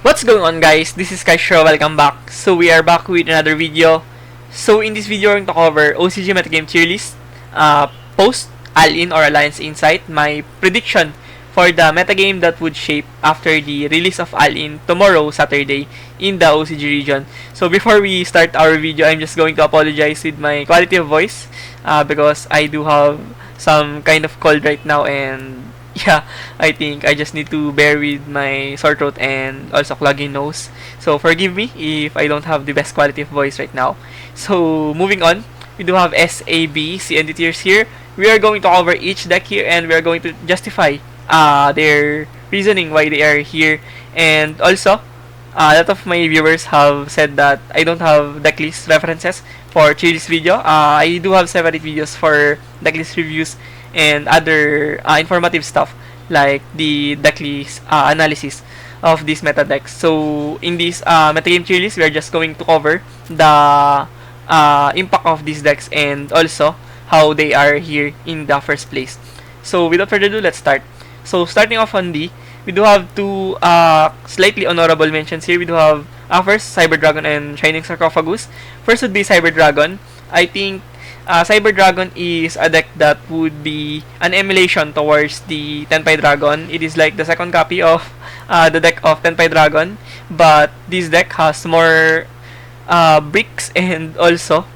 What's going on, guys? This is Chrystron. Welcome back. So we are back with another video. So in this video, we're going to cover OCG Metagame tier list, post ALIN or Alliance Insight, my prediction for the metagame that would shape after the release of ALIN tomorrow, Saturday, in the OCG region. So before we start our video, I'm just going to apologize with my quality of voice because I do have some kind of cold right now, and yeah, I think I just need to bear with my sore throat and also clogging nose. So forgive me if I don't have the best quality of voice right now. So moving on, we do have SAB, CND tiers here. We are going to cover each deck here, and we are going to justify their reasoning why they are here. And also, a lot of my viewers have said that I don't have decklist references for this video. I do have separate videos for decklist reviews and other informative stuff like the decklist analysis of these meta decks. So in this metagame tier list, we are just going to cover the impact of these decks and also how they are here in the first place. So without further ado, let's start. So starting off on D, we do have two slightly honorable mentions here. We do have first Cyber Dragon and Shining Sarcophagus. First would be Cyber Dragon. I think Cyber Dragon is a deck that would be an emulation towards the Tenpai Dragon. It is like the second copy of the deck of Tenpai Dragon, but this deck has more bricks, and also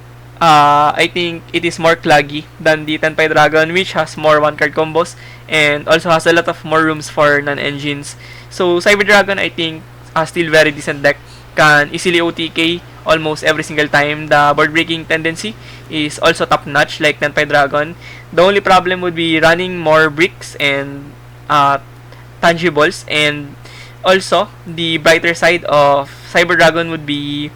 I think it is more claggy than the Tenpai Dragon, which has more one-card combos and also has a lot of more rooms for non-engines. So Cyber Dragon, I think, still very decent deck. Can easily OTK almost every single time. The board breaking tendency is also top notch like Tenpai Dragon. The only problem would be running more bricks and tangibles, and also the brighter side of Cyber Dragon would be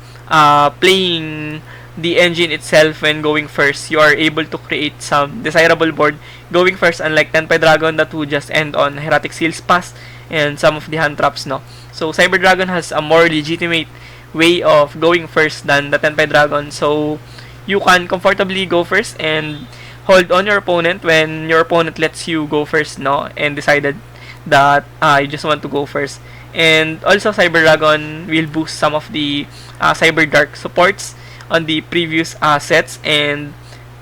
playing the engine itself. When going first, you are able to create some desirable board going first, unlike Tenpai Dragon that would just end on Heretic Seals Pass and some of the hand traps, no? So Cyber Dragon has a more legitimate way of going first than the Tenpai Dragon, so you can comfortably go first and hold on your opponent when your opponent lets you go first, no, and decided that you just want to go first. And also Cyber Dragon will boost some of the Cyber Dark supports on the previous sets, and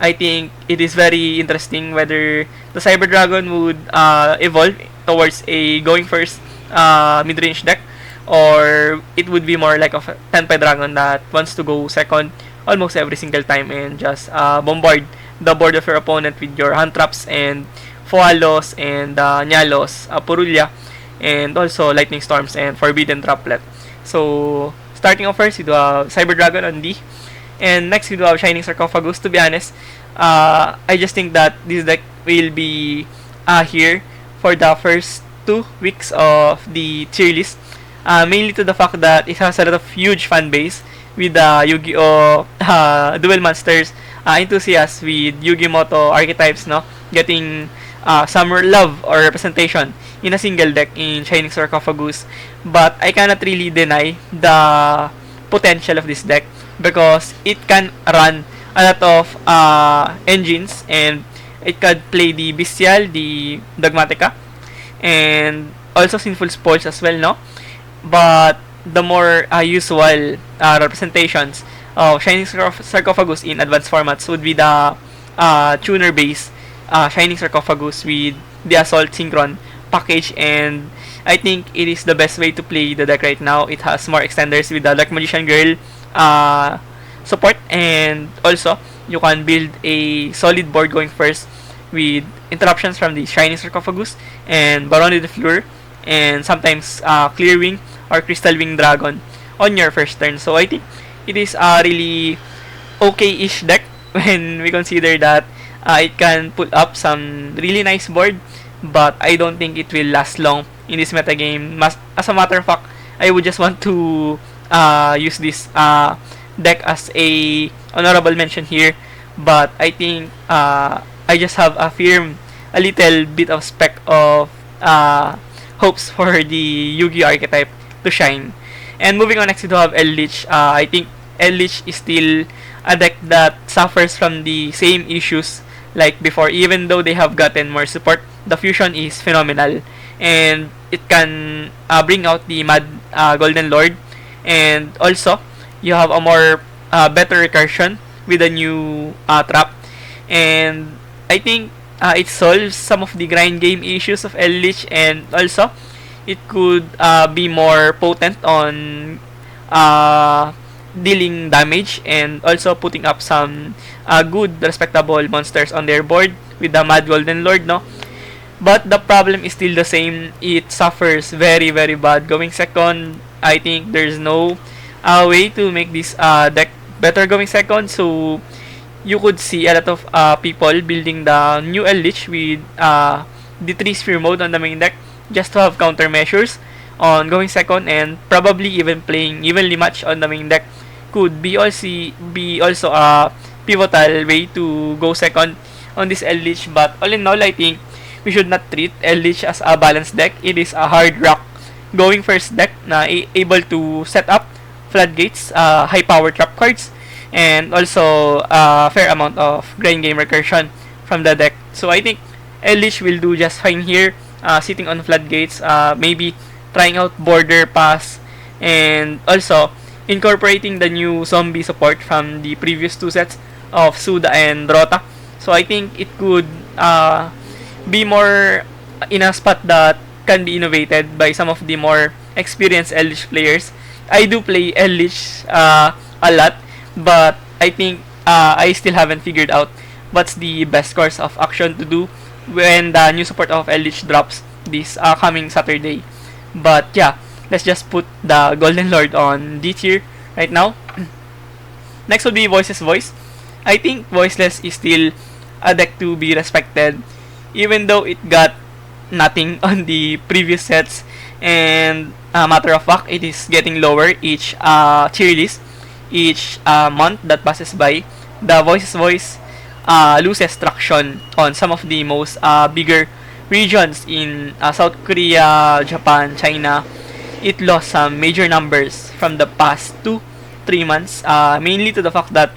I think it is very interesting whether the Cyber Dragon would evolve towards a going first mid-range deck, or it would be more like a Tenpai Dragon that wants to go second almost every single time and just bombard the board of your opponent with your hand traps and Foalos and Nyalos, Purulya, and also Lightning Storms and Forbidden Traplet. So starting off first, we do have Cyber Dragon on D, and next we do have Shining Sarcophagus. To be honest, I just think that this deck will be here for the first 2 weeks of the tier list, mainly to the fact that it has a lot of huge fan base with the Yu-Gi-Oh! Duel Monsters enthusiasts with Yu-Gi-Oh! Archetypes, no, getting some love or representation in a single deck in Shining Sarcophagus. But I cannot really deny the potential of this deck because it can run a lot of engines, and it could play the Bestial, the Dogmatica, and also Sinful Spoils as well, no? But the more usual representations of Shining Sarcophagus in advanced formats would be the tuner base Shining Sarcophagus with the Assault Synchron package, and I think it is the best way to play the deck right now. It has more extenders with the Dark Magician Girl support, and also you can build a solid board going first with interruptions from the Shining Sarcophagus and Baron de Fleur, and sometimes Clear Wing or Crystal Wing Dragon on your first turn. So I think it is a really okay-ish deck when we consider that it can put up some really nice board, but I don't think it will last long in this metagame. As a matter of fact, I would just want to use this deck as a honorable mention here, but I think I just have a little bit of spec of hopes for the Yu-Gi-Oh! Archetype to shine. And moving on, next we do have Eldritch. I think Eldritch is still a deck that suffers from the same issues like before. Even though they have gotten more support, the fusion is phenomenal, and it can bring out the Golden Lord, and also you have a more better recursion with a new trap, and I think it solves some of the grind game issues of Eldritch, and also it could be more potent on dealing damage and also putting up some good respectable monsters on their board with the Mad Golden Lord, no? But the problem is still the same. It suffers very very bad going second. I think there's no way to make this deck better going second, so you could see a lot of people building the new Eldritch with the 3 sphere mode on the main deck just to have countermeasures on going second, and probably even playing evenly match on the main deck could be also a pivotal way to go second on this Eldritch. But all in all, I think we should not treat Eldritch as a balanced deck. It is a hard rock going first deck na able to set up floodgates, high power trap cards, and also a fair amount of grind game recursion from the deck. So I think Eldritch will do just fine here, sitting on floodgates, maybe trying out border pass, and also incorporating the new zombie support from the previous 2 sets of Suda and Rota. So I think it could be more in a spot that can be innovated by some of the more experienced Eldritch players. I do play Eldritch a lot, but I think I still haven't figured out what's the best course of action to do when the new support of Eldritch drops this coming Saturday. But yeah, let's just put the Golden Lord on D tier right now. Next would be Voiceless Voice. I think Voiceless is still a deck to be respected, even though it got nothing on the previous sets, and matter of fact, it is getting lower each tier list, each month that passes by. The Voiceless Voice loses traction on some of the most bigger regions in South Korea, Japan, China. It lost some major numbers from the past 2-3 months, mainly to the fact that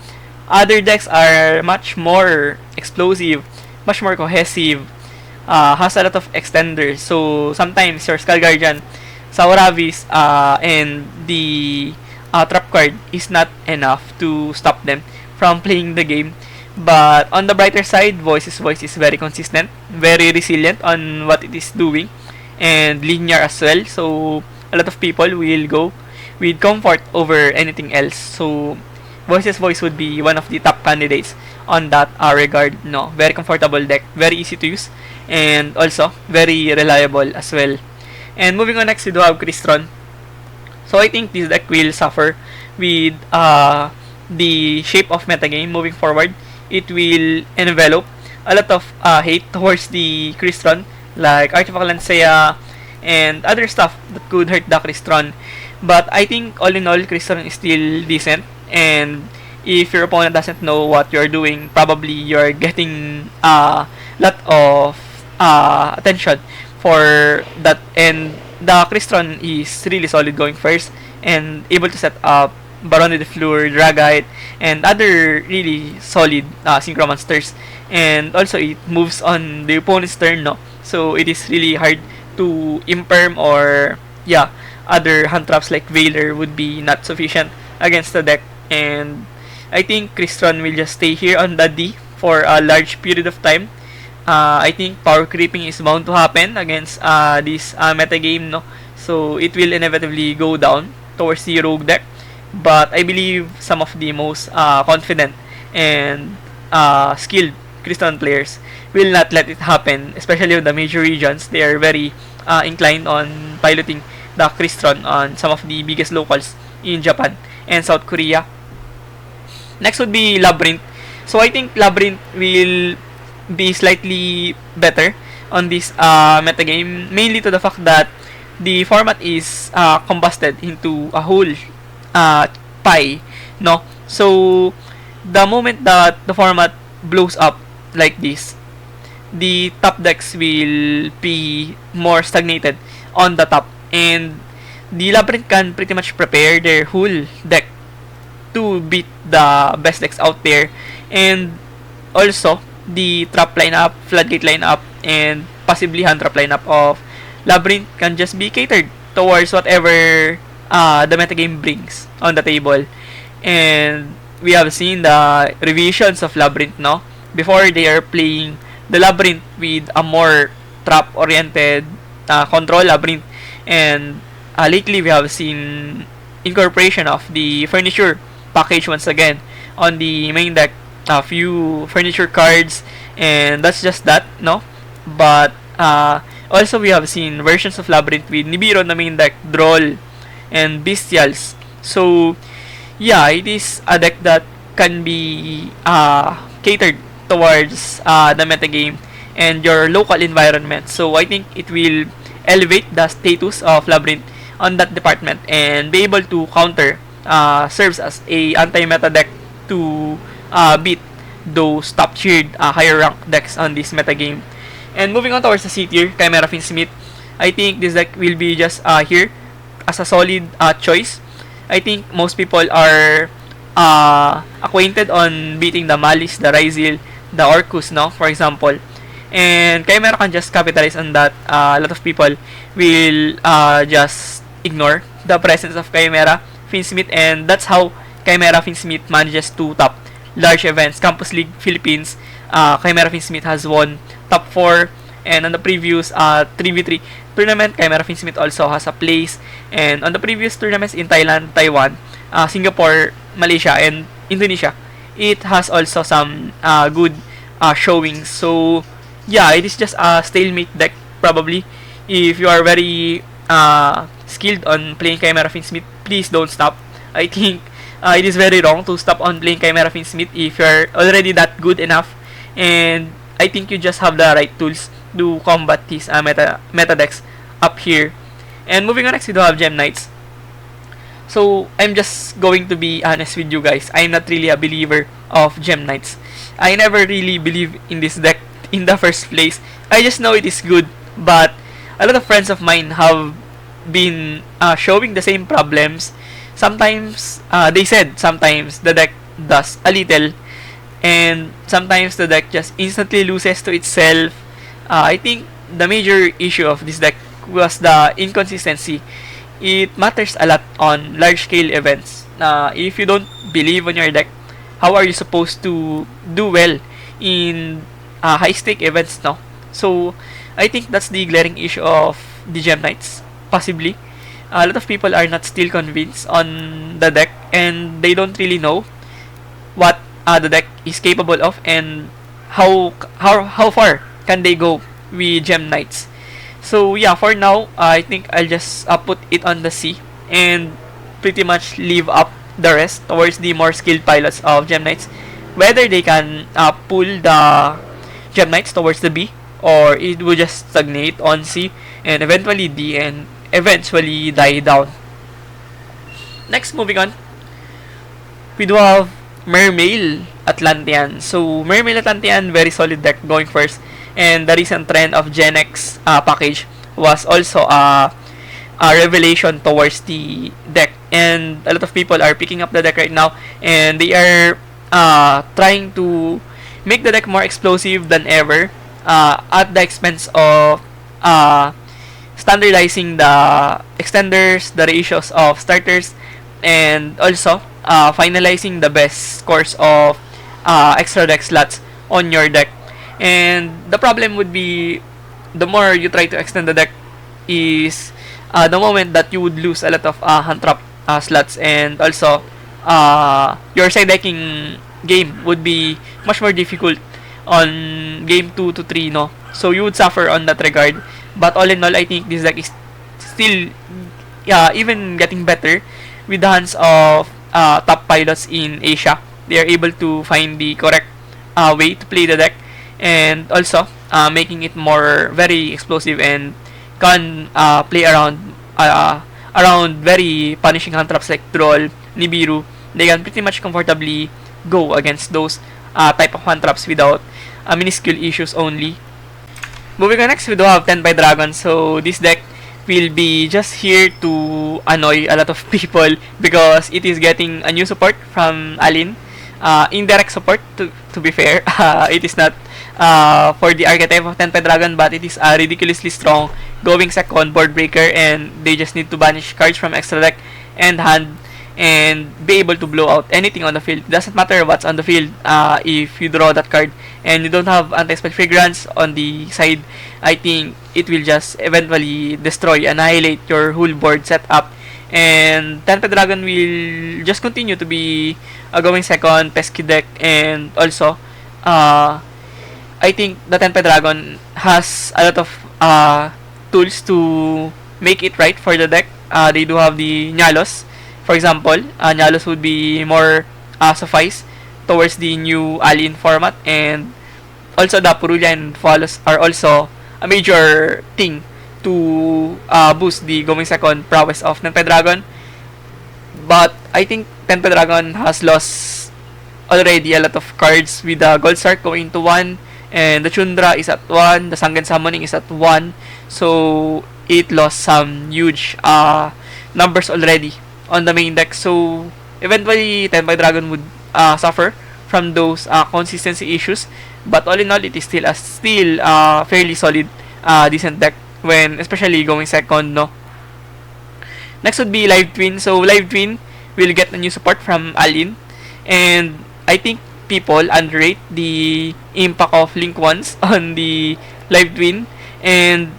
other decks are much more explosive, much more cohesive, has a lot of extenders. So sometimes your Skull Guardian, Sauravis, and the trap card is not enough to stop them from playing the game. But on the brighter side, Voice is very consistent, very resilient on what it is doing, and linear as well. So a lot of people will go with comfort over anything else. So Voice would be one of the top candidates on that regard. No, very comfortable deck, very easy to use, and also very reliable as well. And moving on, next we do have Chrystron. So I think this deck will suffer with the shape of metagame moving forward. It will envelop a lot of hate towards the Chrystron, like Artifact Lancea and other stuff that could hurt the Chrystron. But I think all in all, Chrystron is still decent, and if your opponent doesn't know what you're doing, probably you're getting a lot of attention for that. And the Chrystron is really solid going first and able to set up Baron de Fleur, Dragite, and other really solid synchro monsters. And also it moves on the opponent's turn, no? So it is really hard to imperm, or yeah, other hand traps like Veiler would be not sufficient against the deck. And I think Chrystron will just stay here on the D for a large period of time. I think power creeping is bound to happen against this metagame, no? So it will inevitably go down towards the rogue deck. But I believe some of the most confident and skilled Chrystron players will not let it happen, especially in the major regions. They are very inclined on piloting the Chrystron on some of the biggest locals in Japan and South Korea. Next would be Labyrinth. So I think Labyrinth will be slightly better on this metagame, mainly to the fact that the format is combusted into a whole pie, no? So the moment that the format blows up like this, the top decks will be more stagnated on the top, and the Labyrinth can pretty much prepare their whole deck to beat the best decks out there. And also the trap lineup, floodgate lineup, and possibly hand trap lineup of Labyrinth can just be catered towards whatever the metagame brings on the table. And we have seen the revisions of Labyrinth, no? Before, they are playing the Labyrinth with a more trap-oriented control Labyrinth. And lately, we have seen incorporation of the furniture package once again on the main deck. A few furniture cards, and that's just that, no? But also, we have seen versions of Labyrinth with Nibiru on the main deck, Droll, and Bestials. So, yeah, it is a deck that can be catered towards the metagame and your local environment. So, I think it will elevate the status of Labyrinth on that department and be able to counter, serves as a anti-meta deck to beat those top-tiered, higher-ranked decks on this metagame. And moving on towards the C tier, Chimera Finsmith, I think this deck will be just here as a solid choice. I think most people are acquainted on beating the Malice, the Ryze, the Orcust, no? For example. And Chimera can just capitalize on that. A lot of people will just ignore the presence of Chimera Finsmith, and that's how Chimera Finsmith manages to top large events. Campus League Philippines, Chimera Finsmith has won top 4, and on the previous 3v3 tournament, Chimera Finsmith also has a place. And on the previous tournaments in Thailand, Taiwan, Singapore, Malaysia, and Indonesia, it has also some good showings. So yeah, it is just a stalemate deck probably. If you are very skilled on playing Chimera Finsmith, please don't stop. I think it is very wrong to stop on playing Chimera Finsmith if you're already that good enough. And I think you just have the right tools to combat these meta decks up here. And moving on, next we do have Gem Knights. So I'm just going to be honest with you guys. I'm not really a believer of Gem Knights. I never really believe in this deck in the first place. I just know it is good, but a lot of friends of mine have been showing the same problems. Sometimes they said sometimes the deck does a little, and sometimes the deck just instantly loses to itself. I think the major issue of this deck was the inconsistency. It matters a lot on large-scale events. If you don't believe on your deck, how are you supposed to do well in high-stake events, no? So, I think that's the glaring issue of the Gem Knights, possibly. A lot of people are not still convinced on the deck, and they don't really know what the deck is capable of and how far can they go with Gem Knights. So yeah, for now, I think I'll just put it on the C and pretty much leave up the rest towards the more skilled pilots of Gem Knights, whether they can pull the Gem Knights towards the B, or it will just stagnate on C and eventually D and eventually die down. Next, moving on, we do have Mermail Atlantean. So Mermail Atlantean, very solid deck going first, and the recent trend of Genex package was also a revelation towards the deck, and a lot of people are picking up the deck right now, and they are trying to make the deck more explosive than ever at the expense of standardizing the extenders, the ratios of starters, and also finalizing the best scores of extra deck slots on your deck. And the problem would be, the more you try to extend the deck is the moment that you would lose a lot of hand trap slots, and also your side decking game would be much more difficult on game 2 to 3, no? So you would suffer on that regard. But all in all, I think this deck is still even getting better with the hands of top pilots in Asia. They are able to find the correct way to play the deck, and also making it more very explosive, and can play around very punishing hand traps like Troll, Nibiru. They can pretty much comfortably go against those type of hand traps without minuscule issues only. Moving on, next we do have Tenpai Dragon. So this deck will be just here to annoy a lot of people because it is getting a new support from ALIN. Indirect support, to be fair. It is not for the archetype of Tenpai Dragon, but it is a ridiculously strong going second board breaker, and they just need to banish cards from extra deck and hand and be able to blow out anything on the field. It doesn't matter what's on the field. If you draw that card and you don't have anti-spell fragrance on the side, I think it will just eventually destroy, annihilate your whole board setup. And Tenpai Dragon will just continue to be a going second pesky deck. And also, I think the Tenpai Dragon has a lot of tools to make it right for the deck. They do have the Nyalos. For example, Nyalos would be more suffice towards the new ALIN format, and also the Purulia and Follows are also a major thing to boost the going second prowess of Tenpai Dragon. But I think Tenpai Dragon has lost already a lot of cards, with the Gold Shark going to 1, and the Chundra is at 1, the Sangen Summoning is at 1, so it lost some huge numbers already on the main deck. So eventually Tenpai Dragon would suffer from those consistency issues, but all in all, it is still a fairly solid decent deck when especially going second, no. Next would be Live Twin. So Live Twin will get a new support from ALIN, and I think people underrate the impact of Link 1s on the Live Twin, and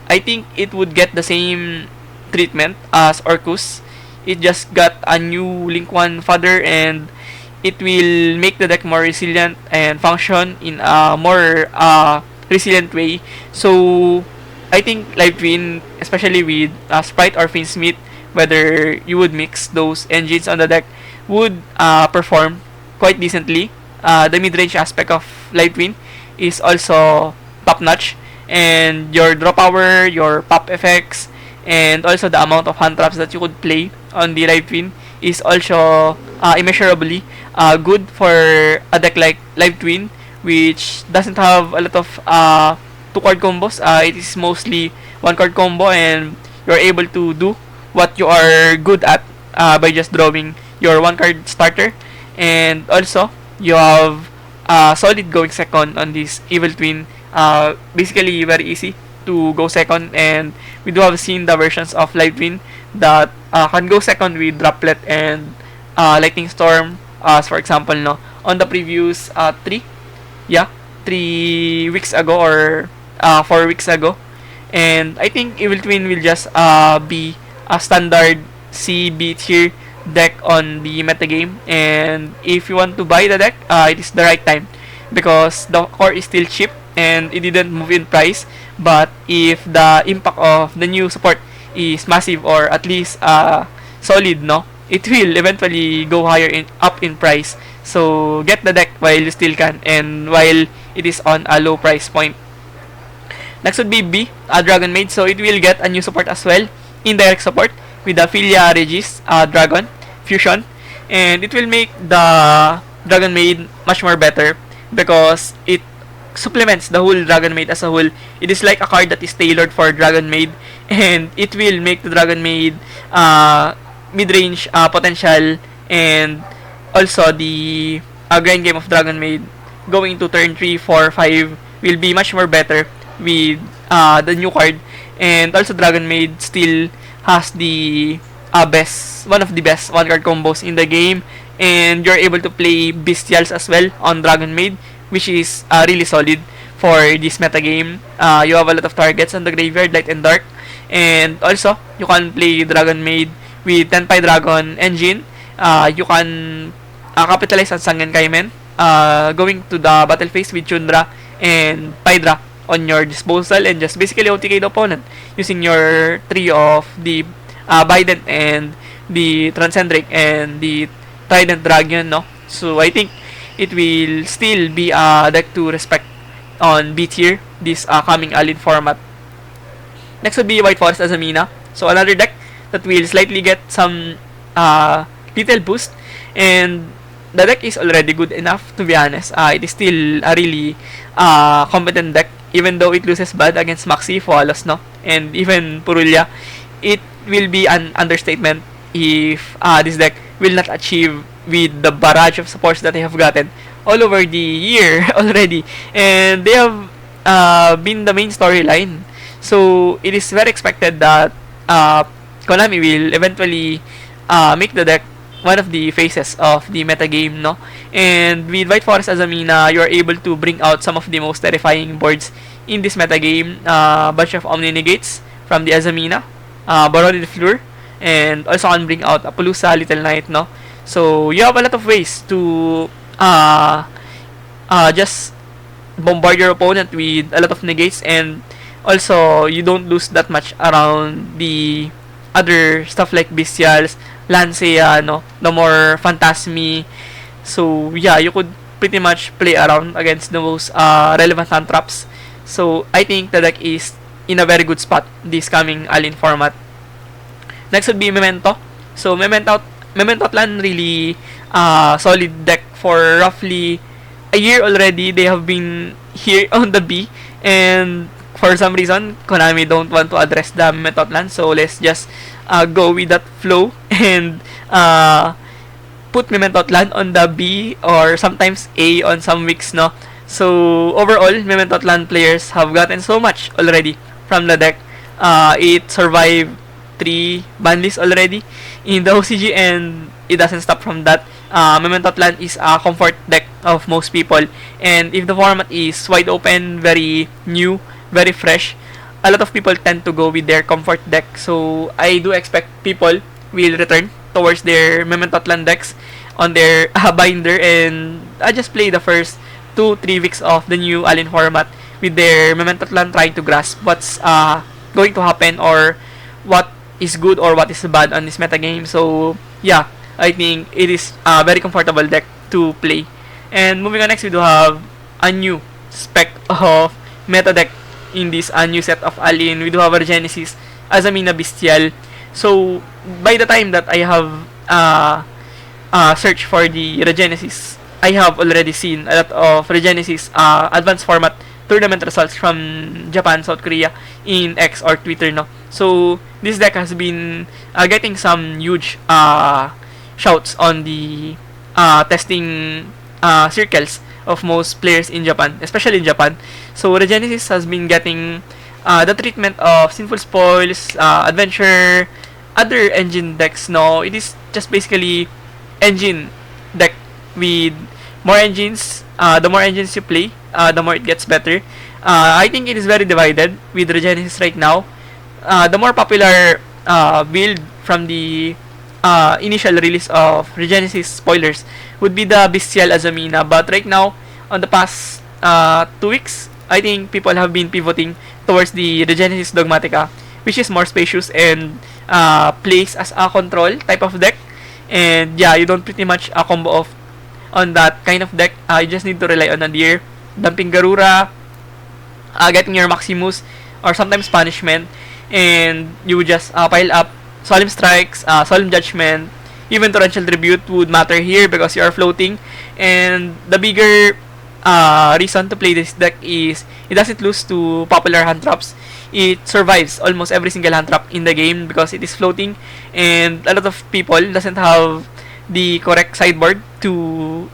I think it would get the same treatment as Orcust. It just got a new Link 1 fodder, and it will make the deck more resilient and function in a more resilient way. So I think Live Twin, especially with Sprite or Finsmith, whether you would mix those engines on the deck, would perform quite decently. The mid-range aspect of Live Twin is also top-notch, and your draw power, your pop effects, and also the amount of hand traps that you could play on the Live Twin is also immeasurably good for a deck like Live Twin, which doesn't have a lot of 2-card combos. It is mostly 1-card combo, and you're able to do what you are good at by just drawing your 1-card starter. And also, you have solid going second on this Evil Twin. Basically, very easy to go second, and we do have seen the versions of Live Twin that can go second with Droplet and Lightning Storm, as for example, no, on the previous 3 weeks ago or 4 weeks ago. And I think Evil Twin will just be a standard CB tier deck on the metagame, and if you want to buy the deck, it is the right time, because the core is still cheap and it didn't move in price. But if the impact of the new support is massive, or at least solid, no, it will eventually go higher up in price. So get the deck while you still can, and while it is on a low price point. Next would be B, Dragonmaid. So it will get a new support as well, indirect support, with the Philia Regis Dragon Fusion, and it will make the Dragonmaid much more better, because it supplements the whole Dragonmaid as a whole. It is like a card that is tailored for Dragonmaid, and it will make the Dragonmaid mid-range potential, and also the grind game of Dragonmaid going to turn 3, 4, 5 will be much more better with the new card. And also Dragonmaid still has the one of the best 1-card combos in the game, and you're able to play Bestials as well on Dragonmaid, which is really solid for this metagame. You have a lot of targets on the graveyard, light and dark, and also you can play Dragonmaid with Tenpai Dragon engine. You can capitalize on Sangen Kaimen, going to the battle phase with Chundra and Pydra on your disposal, and just basically OTK the opponent using your three of the Bident and the Transcendric and the Trident Dragon, no? So I think it will still be a deck to respect on B tier this coming ALIN format. Next would be White Forest Azamina. So another deck that will slightly get some little boost, and the deck is already good enough, to be honest. It is still a really competent deck, even though it loses bad against Maxi, Voiceless, no, and even Purulia. It will be an understatement if this deck will not achieve with the barrage of supports that they have gotten all over the year already, and they have been the main storyline. So it is very expected that Konami will eventually make the deck one of the faces of the metagame, no? And with White Forest Azamina, you are able to bring out some of the most terrifying boards in this metagame. Bunch of Omni Negates from the Azamina, Baron the Fleur, and also can bring out Apollousa, Little Knight, no? So you have a lot of ways to just bombard your opponent with a lot of negates, and also you don't lose that much around the other stuff like Bestials, Lancea, no? The more Phantasmi. So yeah, you could pretty much play around against the most relevant hand traps. So I think the deck is in a very good spot this coming ALIN format. Next would be Memento. So Memento Atlan really solid deck for roughly a year already. They have been here on the B, and for some reason Konami don't want to address the Memento Atlan, so let's just go with that flow and put Memento Atlan on the B or sometimes A on some weeks, no? So overall, Memento Atlan players have gotten so much already from the deck. It survived 3 ban lists already in the OCG, and it doesn't stop from that. Memento Atlan is a comfort deck of most people, and if the format is wide open, very new, very fresh, a lot of people tend to go with their comfort deck. So I do expect people will return towards their Memento Atlan decks on their binder, and I just play the first 2-3 weeks of the new ALIN format with their Memento Atlan, trying to grasp what's going to happen, or what is good or what is bad on this metagame. So yeah, I think it is a very comfortable deck to play. And moving on, next we do have a new spec of meta deck in this new set of ALIN. We do have Regenesis, Azamina Bestial. So by the time that I have searched for the Regenesis, I have already seen a lot of Regenesis advanced format tournament results from Japan, South Korea in X or Twitter, no? So this deck has been getting some huge shouts on the testing circles of most players in Japan, especially in Japan. So Regenesis has been getting the treatment of Sinful Spoils, Adventure, other engine decks. No, it is just basically engine deck with more engines. The more engines you play, the more it gets better. I think it is very divided with Regenesis right now. The more popular build from the initial release of Regenesis spoilers would be the Bestial Azamina, but right now, on the past 2 weeks, I think people have been pivoting towards the Regenesis Dogmatica, which is more spacious and plays as a control type of deck. And yeah, you don't pretty much combo off on that kind of deck. You just need to rely on Nadir, dumping Garura, getting your Maximus, or sometimes Punishment, and you would just pile up Solemn Strikes, Solemn Judgment, even Torrential Tribute would matter here because you are floating. And the bigger reason to play this deck is it doesn't lose to popular hand traps. It survives almost every single hand trap in the game because it is floating, and a lot of people doesn't have the correct sideboard to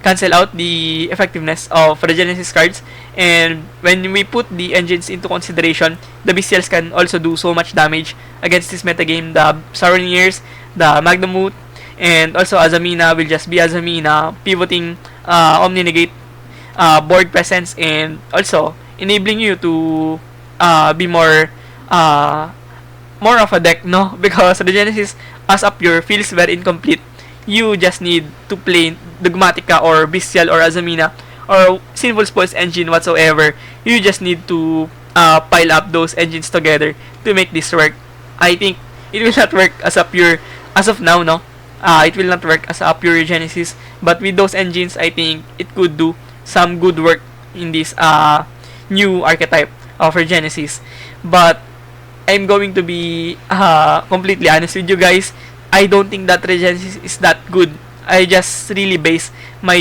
cancel out the effectiveness of Regenesis cards. And when we put the engines into consideration, the Bestials can also do so much damage against this metagame. The Sauroniers, the Magnemute, and also Azamina will just be Azamina, pivoting Omni Negate board presence, and also enabling you to be more of a deck, no? Because Regenesis as a pure feels very incomplete. You just need to play Dogmatica or Bestial or Azamina or Sinful Spoils engine whatsoever. You just need to pile up those engines together to make this work. I think it will not work as a pure, as of now, no? It will not work as a pure Regenesis, but with those engines, I think it could do some good work in this new archetype of Regenesis. But I'm going to be completely honest with you guys. I don't think that Regenesis is that good. I just really base my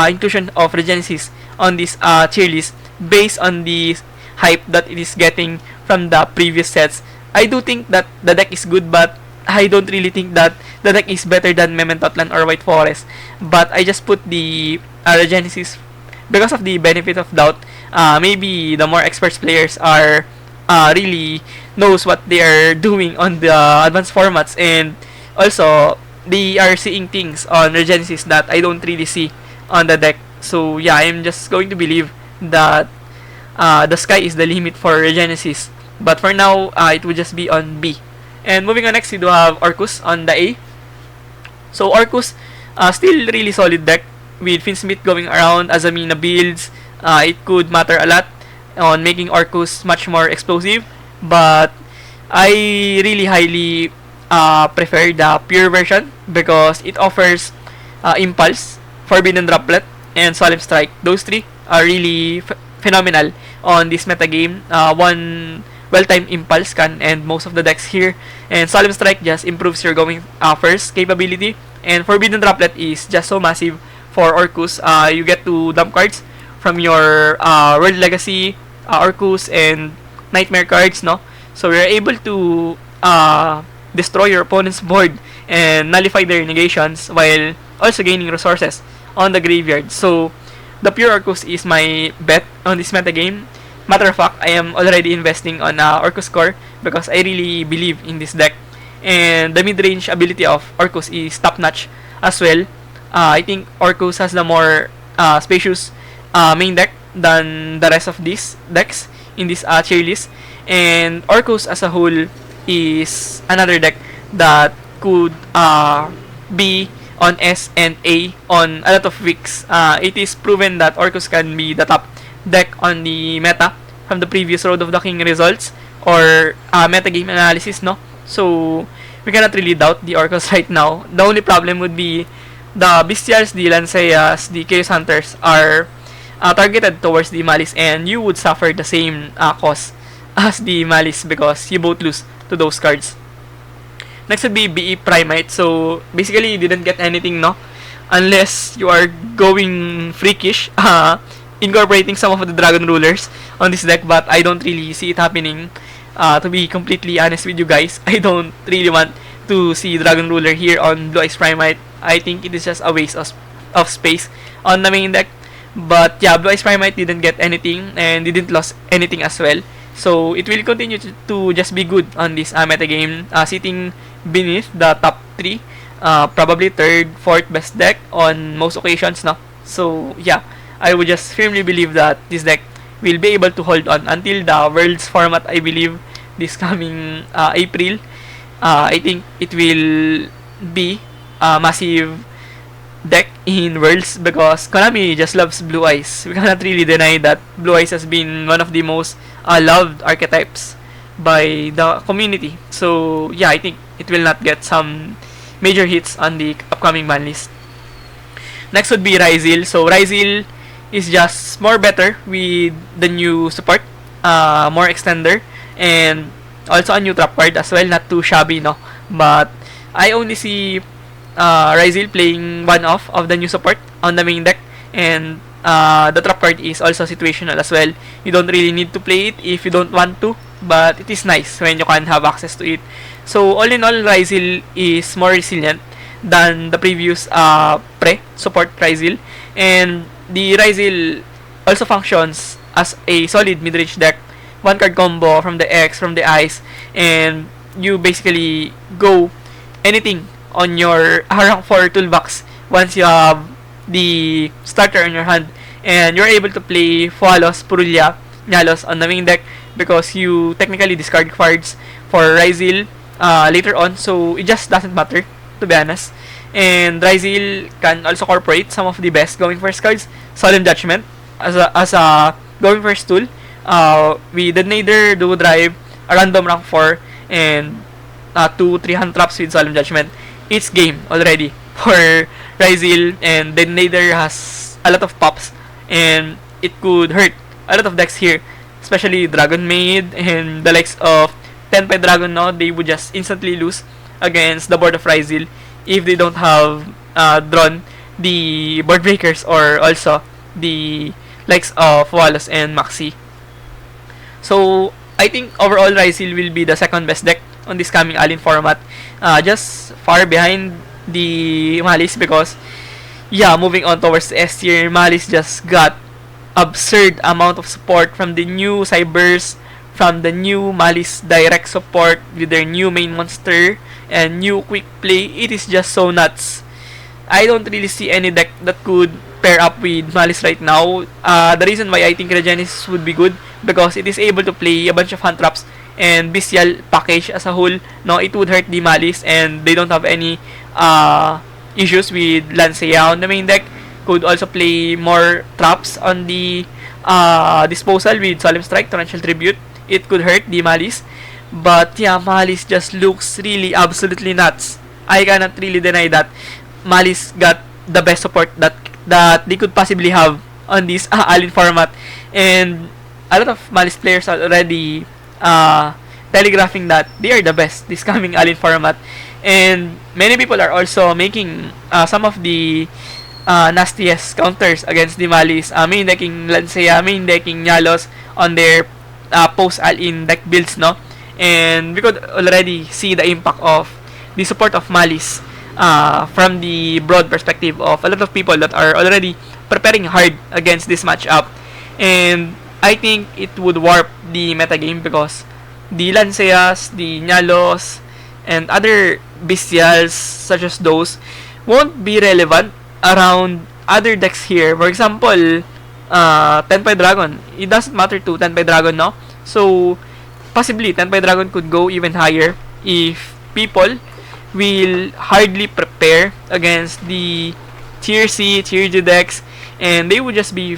inclusion of Regenesis on this tier list based on the hype that it is getting from the previous sets. I do think that the deck is good, but I don't really think that the deck is better than Memento Atlan or White Forest. But I just put the Regenesis because of the benefit of doubt. Maybe the more experts players are really knows what they are doing on the advanced formats, and also they are seeing things on Regenesis that I don't really see on the deck. So yeah, I'm just going to believe that the sky is the limit for Regenesis. But for now, it would just be on B. And moving on next, we do have Orcust on the A. So Orcust, still really solid deck with Finsmith going around as a Mina builds. It could matter a lot on making Orcust much more explosive. But I really highly prefer the pure version because it offers Impulse, Forbidden Droplet, and Solemn Strike. Those three are really phenomenal on this metagame. One well-timed Impulse can end most of the decks here, and Solemn Strike just improves your going first capability, and Forbidden Droplet is just so massive for Orcust. You get to dump cards from your World Legacy, Orcust, and Nightmare cards, no? So you're able to destroy your opponent's board and nullify their negations while also gaining resources on the graveyard. So the pure Orcust is my bet on this metagame. Matter of fact, I am already investing on Orcust Core because I really believe in this deck. And the mid-range ability of Orcust is top-notch as well. I think Orcust has the more spacious main deck than the rest of these decks in this tier list. And Orcust as a whole is another deck that could be on S and A on a lot of weeks. It is proven that Orcust can be the top deck on the meta from the previous Road of the King results or metagame analysis, no? So we cannot really doubt the Orcust right now. The only problem would be the Bestials, the Lanceas, the Chaos Hunters are targeted towards the Malice, and you would suffer the same cost as the Malice because you both lose to those cards. Next would be BE Primate. So basically you didn't get anything, no? Unless you are going freakish, incorporating some of the Dragon Rulers on this deck, but I don't really see it happening. To be completely honest with you guys, I don't really want to see Dragon Ruler here on Blue Eyes Primate. I think it is just a waste of space on the main deck. But yeah, Blue Eyes Primate didn't get anything and didn't lose anything as well. So it will continue to just be good on this metagame, sitting beneath the top 3, probably 3rd, 4th best deck on most occasions, no? So yeah, I would just firmly believe that this deck will be able to hold on until the Worlds format, I believe, this coming April. I think it will be a massive deck in Worlds because Konami just loves Blue Eyes. We cannot really deny that Blue Eyes has been one of the most loved archetypes by the community. So yeah, I think it will not get some major hits on the upcoming ban list. Next would be Ryze. So Ryze is just more better with the new support, more extender, and also a new trap card as well. Not too shabby, no? But I only see Ryze playing one off of the new support on the main deck, and the trap card is also situational as well. You don't really need to play it if you don't want to, but it is nice when you can have access to it. So all in all, Ryze is more resilient than the previous pre-support Ryze, and the Ryze also functions as a solid mid-range deck. One card combo from the X, from the Ice, and you basically go anything on your rank 4 toolbox once you have the starter in your hand, and you're able to play Fualos, Purulya, Nyalos on the main deck because you technically discard cards for Ryze later on, so it just doesn't matter, to be honest. And Ryze can also incorporate some of the best going first cards. Solemn Judgment as a going first tool. We did neither do drive a random rank 4 and 2-3 hand traps with Solemn Judgment. It's game already for Ryze, and then neither has a lot of pops, and it could hurt a lot of decks here, especially Dragonmaid and the likes of Tenpai Dragon. Now they would just instantly lose against the board of Ryze if they don't have drawn the board breakers or also the likes of Wallace and Maxi. So I think overall Ryze will be the second best deck on this coming ALIN format, just far behind the Malice because yeah, moving on towards the S tier, Malice just got absurd amount of support from the new Cybers, from the new Malice direct support with their new main monster and new quick play. It is just so nuts. I don't really see any deck that could pair up with Malice right now. The reason why I think Regenesis would be good because it is able to play a bunch of hand traps and bestial package as a whole. No, it would hurt the Malice, and they don't have any issues with Lancea on the main deck. Could also play more traps on the disposal with Solemn Strike, Torrential Tribute. It could hurt the Malice. But yeah, Malice just looks really absolutely nuts. I cannot really deny that Malice got the best support that they could possibly have on this ALIN format. And a lot of Malice players are already telegraphing that they are the best this coming ALIN format. And many people are also making some of the nastiest counters against the Malice, main decking Lancea, main decking Nyalos on their post-ALIN deck builds, no? And we could already see the impact of the support of Malice from the broad perspective of a lot of people that are already preparing hard against this matchup. And I think it would warp the metagame because the Lanceas, the Nyalos, and other bestials such as those won't be relevant around other decks here. For example, Tenpai Dragon. It doesn't matter to Tenpai Dragon, no? So, possibly, Tenpai Dragon could go even higher if people will hardly prepare against the Tier C, Tier G decks, and they would just be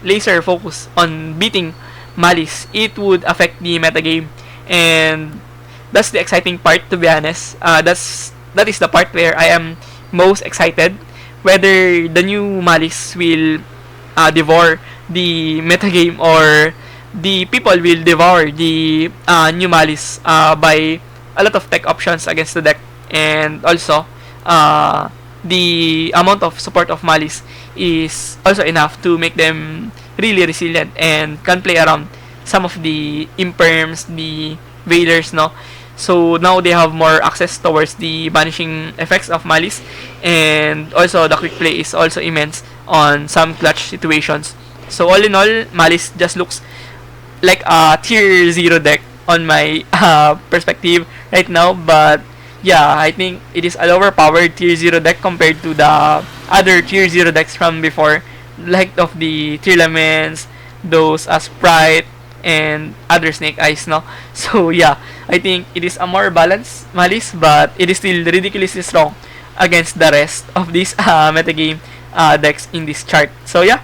laser focused on beating Malice. It would affect the metagame, and that's the exciting part, to be honest. That is the part where I am most excited, whether the new Malice will devour the metagame or the people will devour the new Malice by a lot of tech options against the deck. And also, the amount of support of Malice is also enough to make them really resilient and can play around some of the imperms, the Vaders, no? So now they have more access towards the banishing effects of Malice, and also the quick play is also immense on some clutch situations. So all in all, Malice just looks like a tier 0 deck on my perspective right now. But yeah, I think it is a lower powered tier 0 deck compared to the other tier 0 decks from before, like of the Tearlaments, those Sprite, and other Snake Eyes, no? So yeah, I think it is a more balanced Malice, but it is still ridiculously strong against the rest of these metagame decks in this chart. So yeah,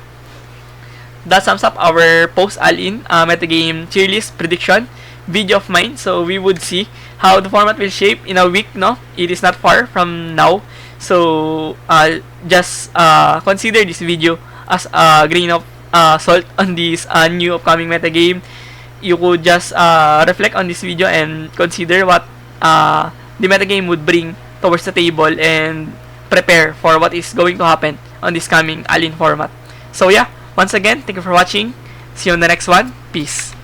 that sums up our post-ALIN metagame tier list prediction video of mine. So we would see how the format will shape in a week, no? It is not far from now. So just consider this video as a grain of salt on this new upcoming metagame. You could just reflect on this video and consider what the metagame would bring towards the table and prepare for what is going to happen on this coming ALIN format. So yeah, once again, thank you for watching. See you on the next one. Peace.